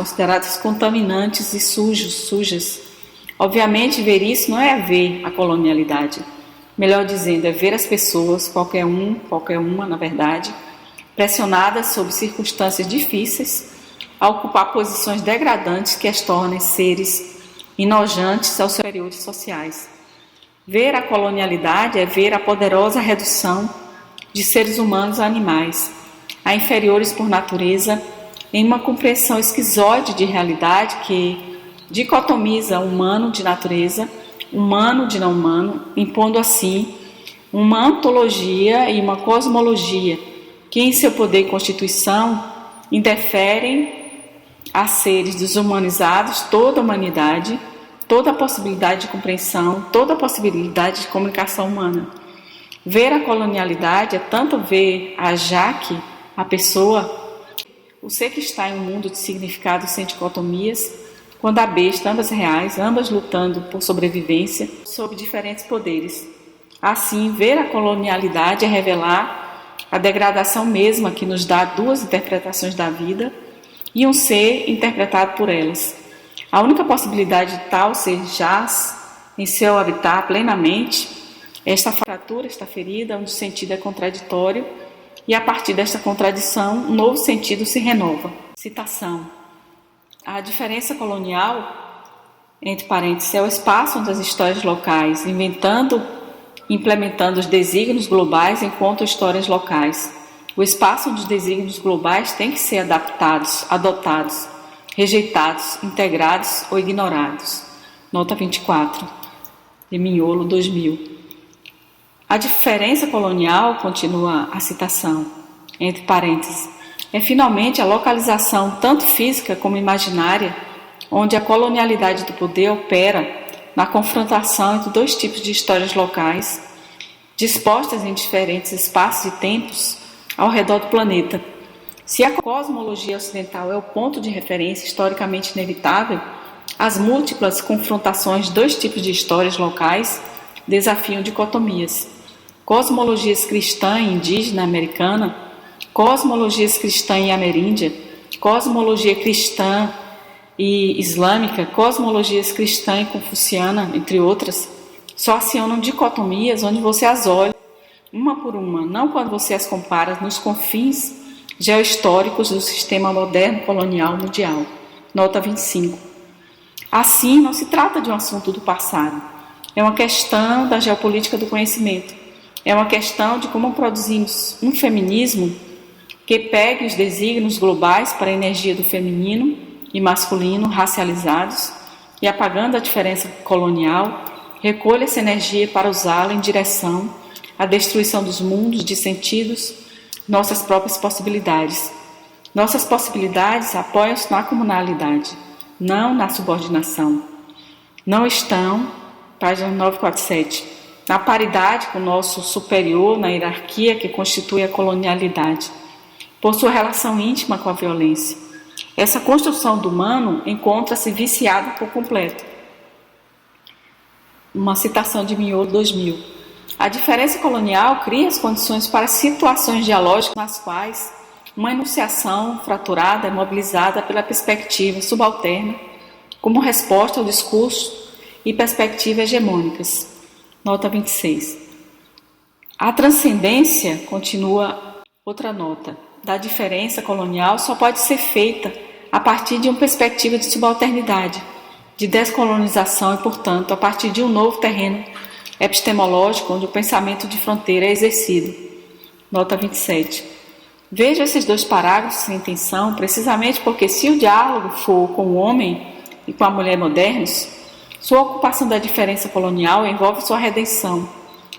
contaminantes e sujas. Obviamente, ver isso não é ver a colonialidade. Melhor dizendo, é ver as pessoas, qualquer uma, na verdade, pressionadas sob circunstâncias difíceis, a ocupar posições degradantes que as tornem seres inojantes aos superiores sociais. Ver a colonialidade é ver a poderosa redução de seres humanos a animais, a inferiores por natureza, em uma compreensão esquizoide de realidade que dicotomiza humano de natureza, humano de não humano, impondo assim uma ontologia e uma cosmologia que, em seu poder e constituição, interferem a seres desumanizados toda a humanidade, toda a possibilidade de compreensão, toda a possibilidade de comunicação humana. Ver a colonialidade é tanto ver a Jaque, a pessoa, o ser que está em um mundo de significados sem dicotomias, quando a besta, ambas reais, ambas lutando por sobrevivência, sob diferentes poderes. Assim, ver a colonialidade é revelar a degradação mesma que nos dá duas interpretações da vida e um ser interpretado por elas. A única possibilidade de tal ser jaz em seu habitat plenamente, esta fratura, esta ferida, onde o sentido é contraditório, e a partir desta contradição, um novo sentido se renova. Citação. A diferença colonial, entre parênteses, é o espaço onde as histórias locais, inventando e implementando os desígnios globais, encontram histórias locais. O espaço onde os desígnios globais têm que ser adaptados, adotados, rejeitados, integrados ou ignorados. Nota 24, de Mignolo, 2000. A diferença colonial, continua a citação, entre parênteses, é finalmente a localização tanto física como imaginária, onde a colonialidade do poder opera na confrontação entre dois tipos de histórias locais, dispostas em diferentes espaços e tempos ao redor do planeta. Se a cosmologia ocidental é o ponto de referência historicamente inevitável, as múltiplas confrontações de dois tipos de histórias locais desafiam dicotomias. Cosmologias cristã e indígena americana, cosmologias cristã e ameríndia, cosmologia cristã e islâmica, cosmologias cristã e confuciana, entre outras, só acionam dicotomias onde você as olha uma por uma, não quando você as compara nos confins geohistóricos do sistema moderno colonial mundial. Nota 25. Assim, não se trata de um assunto do passado, é uma questão da geopolítica do conhecimento, é uma questão de como produzimos um feminismo que pegue os desígnios globais para a energia do feminino e masculino racializados e, apagando a diferença colonial, recolha essa energia para usá-la em direção à destruição dos mundos de sentidos, nossas próprias possibilidades. Nossas possibilidades apoiam-se na comunalidade, não na subordinação. Não estão, página 947, na paridade com o nosso superior na hierarquia que constitui a colonialidade, por sua relação íntima com a violência. Essa construção do humano encontra-se viciada por completo. Uma citação de Mignolo, 2000. A diferença colonial cria as condições para situações dialógicas nas quais uma enunciação fraturada é mobilizada pela perspectiva subalterna como resposta ao discurso e perspectiva hegemônicas. Nota 26. A transcendência, continua outra nota, da diferença colonial só pode ser feita a partir de uma perspectiva de subalternidade, de descolonização e, portanto, a partir de um novo terreno epistemológico onde o pensamento de fronteira é exercido. Nota 27. Veja esses dois parágrafos sem intenção, precisamente porque se o diálogo for com o homem e com a mulher modernos, sua ocupação da diferença colonial envolve sua redenção,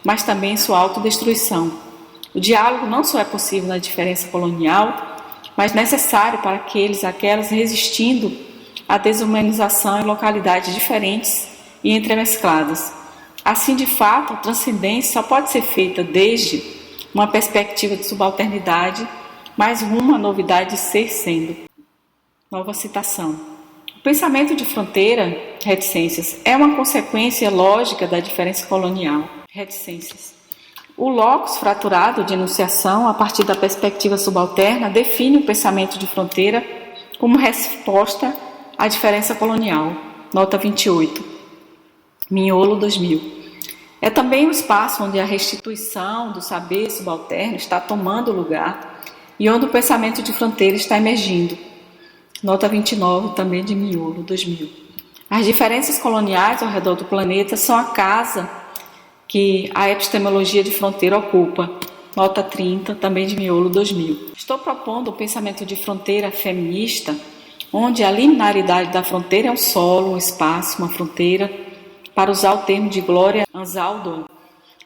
mas também sua autodestruição. O diálogo não só é possível na diferença colonial, mas necessário para aquelas resistindo à desumanização em localidades diferentes e entremescladas. Assim, de fato, a transcendência só pode ser feita desde uma perspectiva de subalternidade, mais uma novidade de ser sendo. Nova citação. O pensamento de fronteira, reticências, é uma consequência lógica da diferença colonial. Reticências. O locus fraturado de enunciação, a partir da perspectiva subalterna, define o pensamento de fronteira como resposta à diferença colonial. Nota 28. Mignolo, 2000. É também o espaço onde a restituição do saber subalterno está tomando lugar e onde o pensamento de fronteira está emergindo. Nota 29, também de Mignolo, 2000. As diferenças coloniais ao redor do planeta são a casa que a epistemologia de fronteira ocupa. Nota 30, também de Mignolo, 2000. Estou propondo o pensamento de fronteira feminista, onde a liminaridade da fronteira é um solo, um espaço, uma fronteira, para usar o termo de Gloria Anzaldúa,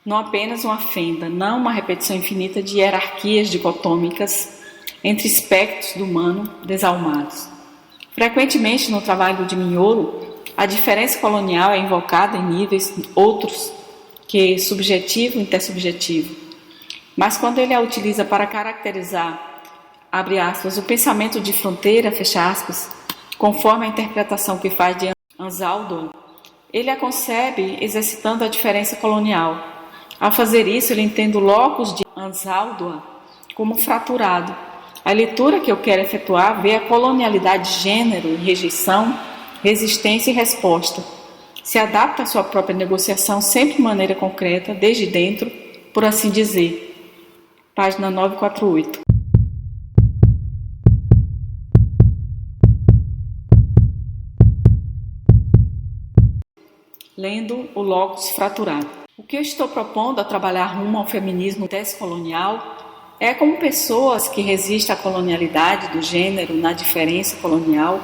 não apenas uma fenda, não uma repetição infinita de hierarquias dicotômicas entre espectros do humano desalmados. Frequentemente, no trabalho de Mignolo, a diferença colonial é invocada em níveis outros que subjetivo e intersubjetivo. Mas quando ele a utiliza para caracterizar, abre aspas, o pensamento de fronteira, fecha aspas, conforme a interpretação que faz de Anzaldúa, ele a concebe exercitando a diferença colonial. Ao fazer isso, ele entende o locus de Anzaldúa como fraturado. A leitura que eu quero efetuar vê a colonialidade de gênero e rejeição, resistência e resposta. Se adapta à sua própria negociação sempre de maneira concreta, desde dentro, por assim dizer. Página 948. Lendo o locus fraturado. O que eu estou propondo a trabalhar rumo ao feminismo descolonial é como pessoas que resistem à colonialidade do gênero na diferença colonial,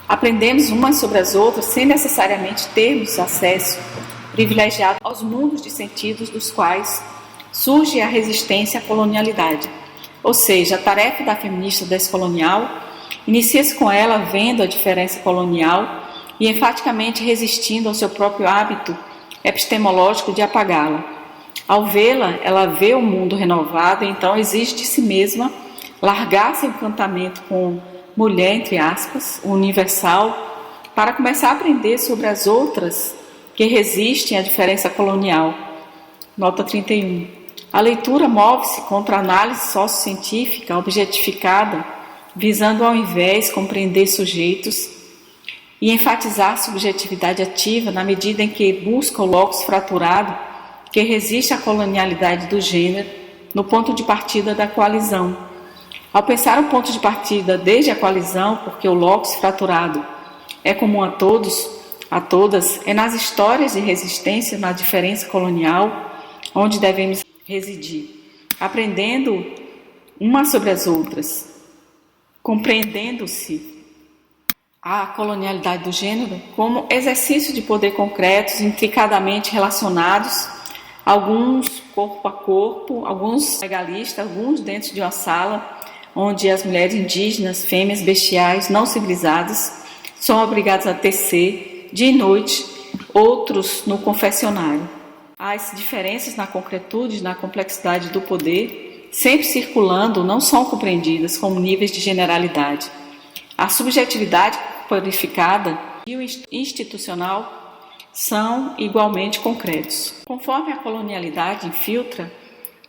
aprendemos umas sobre as outras sem necessariamente termos acesso privilegiado aos mundos de sentidos dos quais surge a resistência à colonialidade. Ou seja, a tarefa da feminista descolonial inicia-se com ela vendo a diferença colonial e enfaticamente resistindo ao seu próprio hábito epistemológico de apagá-la. Ao vê-la, ela vê o mundo renovado e então exige de si mesma largar seu encantamento com mulher, entre aspas, universal, para começar a aprender sobre as outras que resistem à diferença colonial. Nota 31. A leitura move-se contra a análise sociocientífica objetificada, visando ao invés compreender sujeitos e enfatizar a subjetividade ativa na medida em que busca o locus fraturado que resiste à colonialidade do gênero no ponto de partida da coalizão. Ao pensar o ponto de partida desde a coalizão, porque o locus fraturado é comum a todos, a todas, é nas histórias de resistência na diferença colonial onde devemos residir, aprendendo umas sobre as outras, compreendendo-se a colonialidade do gênero como exercício de poder concretos intricadamente relacionados, alguns corpo a corpo, alguns legalistas, alguns dentro de uma sala onde as mulheres indígenas, fêmeas bestiais, não civilizadas, são obrigadas a tecer dia e noite, outros no confessionário. As diferenças na concretude, na complexidade do poder, sempre circulando, não são compreendidas como níveis de generalidade. A subjetividade purificada e o institucional são igualmente concretos. Conforme a colonialidade infiltra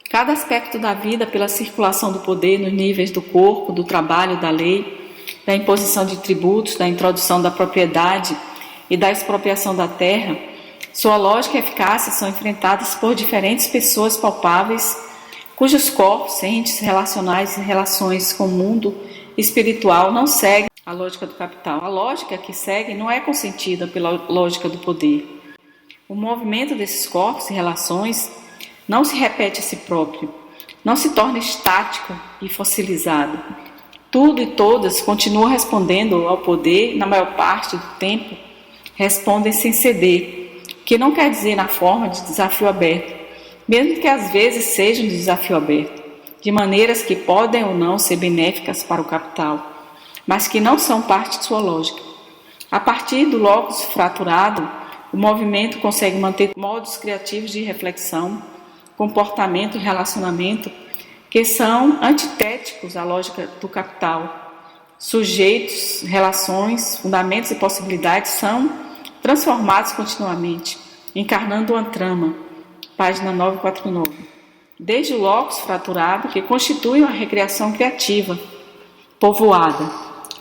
cada aspecto da vida pela circulação do poder nos níveis do corpo, do trabalho, da lei, da imposição de tributos, da introdução da propriedade e da expropriação da terra, sua lógica e eficácia são enfrentadas por diferentes pessoas palpáveis, cujos corpos, entes relacionais e relações com o mundo espiritual não seguem a lógica do capital. A lógica que segue não é consentida pela lógica do poder. O movimento desses corpos e relações não se repete a si próprio, não se torna estático e fossilizado. Tudo e todas continuam respondendo ao poder, na maior parte do tempo, respondem sem ceder, que não quer dizer na forma de desafio aberto, mesmo que às vezes seja um desafio aberto, de maneiras que podem ou não ser benéficas para o capital, mas que não são parte de sua lógica. A partir do locus fraturado, o movimento consegue manter modos criativos de reflexão, comportamento e relacionamento que são antitéticos à lógica do capital, Sujeitos, relações, fundamentos e possibilidades são transformados continuamente, encarnando uma trama. Página 949. Desde o locus fraturado, que constitui uma recriação criativa, povoada.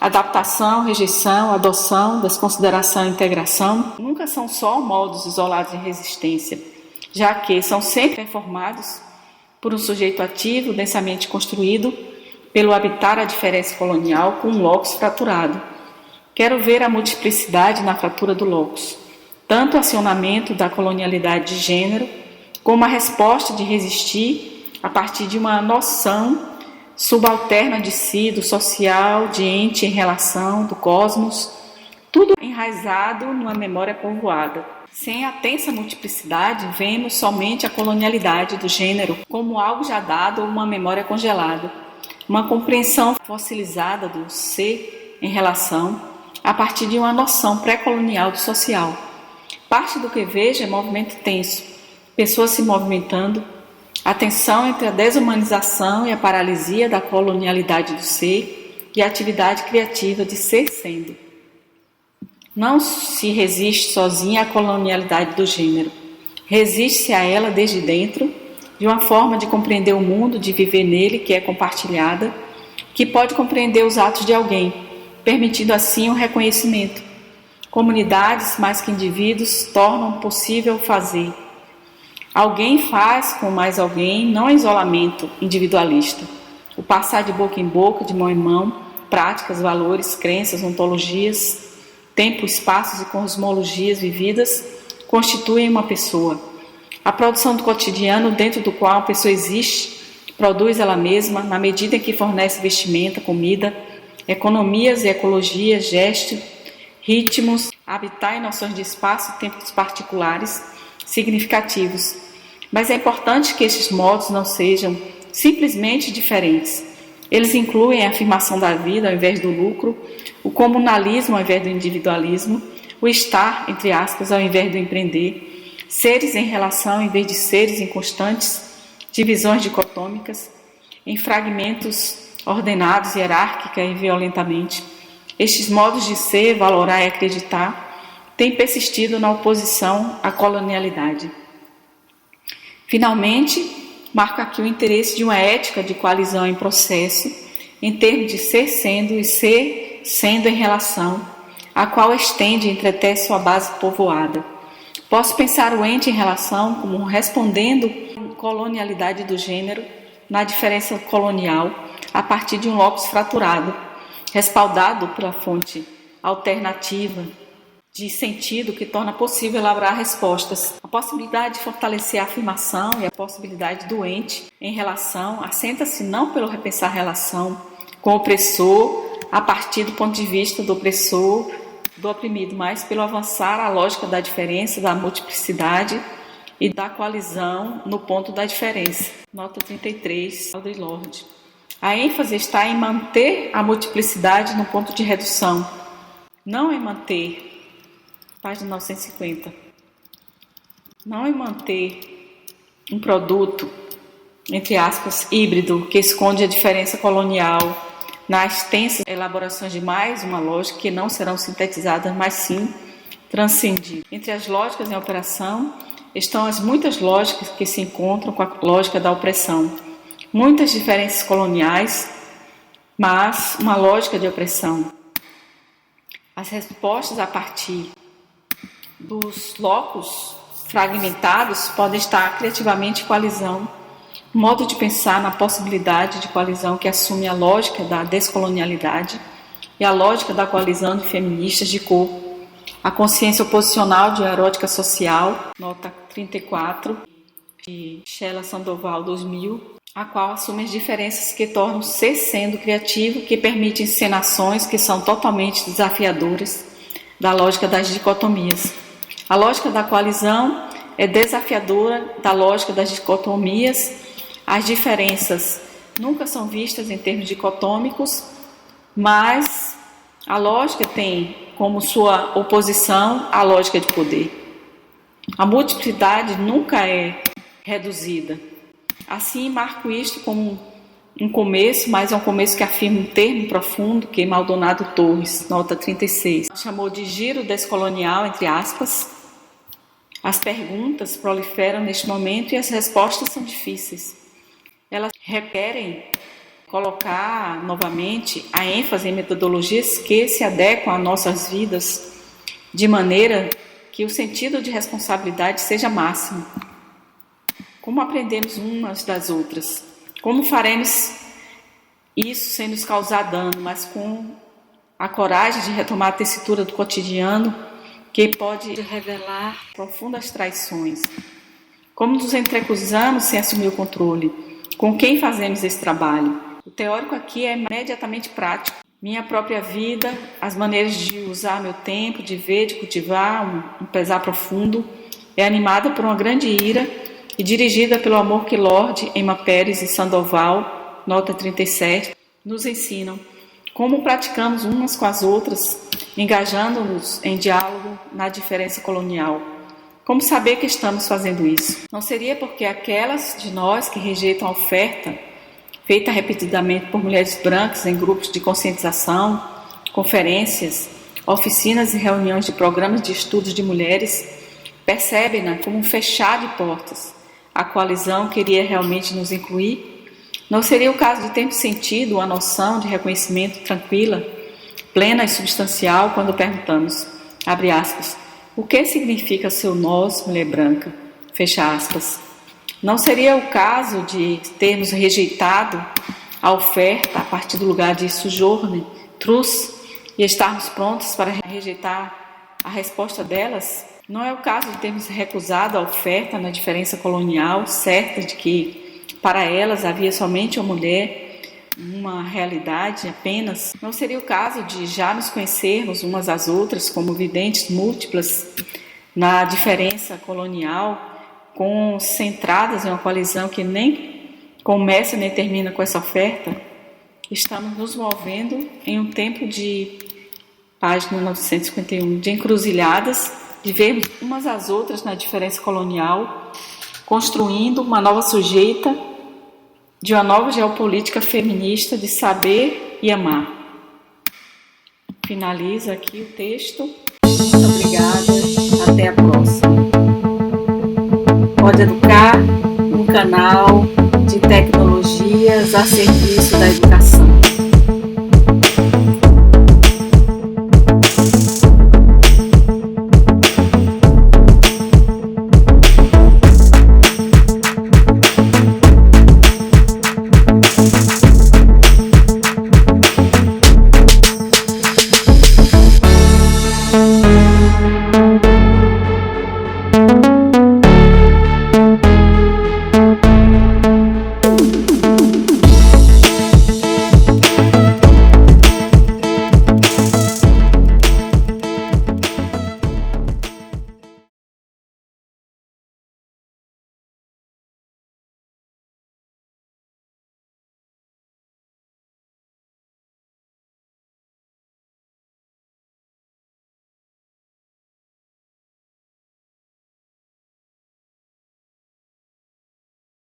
Adaptação, rejeição, adoção, desconsideração e integração nunca são só modos isolados de resistência, já que são sempre performados por um sujeito ativo, densamente construído, pelo habitar a diferença colonial com um locus fraturado. Quero ver a multiplicidade na fratura do locus, tanto o acionamento da colonialidade de gênero, como a resposta de resistir a partir de uma noção subalterna de si, do social, de ente em relação, do cosmos, tudo enraizado numa memória povoada. Sem a tensa multiplicidade, vemos somente a colonialidade do gênero como algo já dado ou uma memória congelada, uma compreensão fossilizada do ser em relação, a partir de uma noção pré-colonial do social. Parte do que vejo é movimento tenso, pessoas se movimentando, a tensão entre a desumanização e a paralisia da colonialidade do ser e a atividade criativa de ser sendo. Não se resiste sozinha à colonialidade do gênero, resiste-se a ela desde dentro, de uma forma de compreender o mundo, de viver nele, que é compartilhada, que pode compreender os atos de alguém, permitindo assim o reconhecimento. Comunidades, mais que indivíduos, tornam possível fazer. Alguém faz com mais alguém, não é isolamento individualista. O passar de boca em boca, de mão em mão, práticas, valores, crenças, ontologias, tempo, espaços e cosmologias vividas constituem uma pessoa. A produção do cotidiano dentro do qual a pessoa existe, produz ela mesma, na medida em que fornece vestimenta, comida, economias e ecologia, gestos, ritmos, habitar em noções de espaço e tempos particulares, significativos. Mas é importante que estes modos não sejam simplesmente diferentes. Eles incluem a afirmação da vida ao invés do lucro, o comunalismo ao invés do individualismo, o estar, entre aspas, ao invés do empreender, seres em relação em vez de seres em constantes divisões dicotômicas, em fragmentos ordenados hierárquica e violentamente. Estes modos de ser, valorar e acreditar têm persistido na oposição à colonialidade. Finalmente, marco aqui o interesse de uma ética de coalizão em processo, em termos de ser sendo e ser sendo em relação, a qual estende e entretece sua base povoada. Posso pensar o ente em relação como respondendo à colonialidade do gênero na diferença colonial a partir de um locus fraturado, respaldado pela fonte alternativa de sentido que torna possível elaborar respostas. A possibilidade de fortalecer a afirmação e a possibilidade do ente em relação assenta-se não pelo repensar a relação com o opressor a partir do ponto de vista do opressor, do oprimido, mas pelo avançar a lógica da diferença, da multiplicidade e da coalizão no ponto da diferença. Nota 33, Audre Lorde. A ênfase está em manter a multiplicidade no ponto de redução, não em manter, página 950, não em manter um produto, entre aspas, híbrido, que esconde a diferença colonial nas extensas elaborações de mais uma lógica que não serão sintetizadas, mas sim transcendidas. Entre as lógicas em operação estão as muitas lógicas que se encontram com a lógica da opressão. Muitas diferenças coloniais, mas uma lógica de opressão. As respostas a partir dos locus fragmentados podem estar criativamente em coalizão, modo de pensar na possibilidade de coalizão que assume a lógica da descolonialidade e a lógica da coalizão de feministas de cor, a consciência oposicional de erótica social, nota 34, de Sheila Sandoval, 2000, a qual assume as diferenças que tornam ser sendo criativo, que permite encenações que são totalmente desafiadoras da lógica das dicotomias. A lógica da coalizão é desafiadora da lógica das dicotomias. As diferenças nunca são vistas em termos dicotômicos, mas a lógica tem como sua oposição a lógica de poder. A multiplicidade nunca é reduzida. Assim, marco isto como um começo, mas é um começo que afirma um termo profundo que Maldonado Torres, nota 36, chamou de giro descolonial, entre aspas. As perguntas proliferam neste momento e as respostas são difíceis. Elas requerem colocar novamente a ênfase em metodologias que se adequam às nossas vidas de maneira que o sentido de responsabilidade seja máximo. Como aprendemos umas das outras? Como faremos isso sem nos causar dano, mas com a coragem de retomar a tessitura do cotidiano que pode revelar profundas traições? Como nos entrecruzamos sem assumir o controle? Com quem fazemos esse trabalho? O teórico aqui é imediatamente prático. Minha própria vida, as maneiras de usar meu tempo, de ver, de cultivar um pesar profundo, é animada por uma grande ira e dirigida pelo amor que Lorde, Emma Pérez e Sandoval, nota 37, nos ensinam. Como praticamos umas com as outras, engajando-nos em diálogo na diferença colonial. Como saber que estamos fazendo isso? Não seria porque aquelas de nós que rejeitam a oferta, feita repetidamente por mulheres brancas em grupos de conscientização, conferências, oficinas e reuniões de programas de estudos de mulheres, percebem-na como um fechar de portas. A coalizão queria realmente nos incluir? Não seria o caso de ter sentido uma noção de reconhecimento tranquila, plena e substancial quando perguntamos, abre aspas, o que significa seu nós, mulher branca? Fecha aspas. Não seria o caso de termos rejeitado a oferta a partir do lugar de sojourner, trus, e estarmos prontos para rejeitar a resposta delas? Não é o caso de termos recusado a oferta na diferença colonial, certa de que para elas havia somente uma mulher, uma realidade apenas? Não seria o caso de já nos conhecermos umas às outras como videntes múltiplas na diferença colonial, concentradas em uma coalizão que nem começa nem termina com essa oferta? Estamos nos movendo em um tempo de, página 951, de encruzilhadas, de vermos umas às outras na diferença colonial, construindo uma nova sujeita de uma nova geopolítica feminista de saber e amar. Finaliza aqui o texto. Muito obrigada. Até a próxima. Pode Educar, um canal de tecnologias a serviço da educação.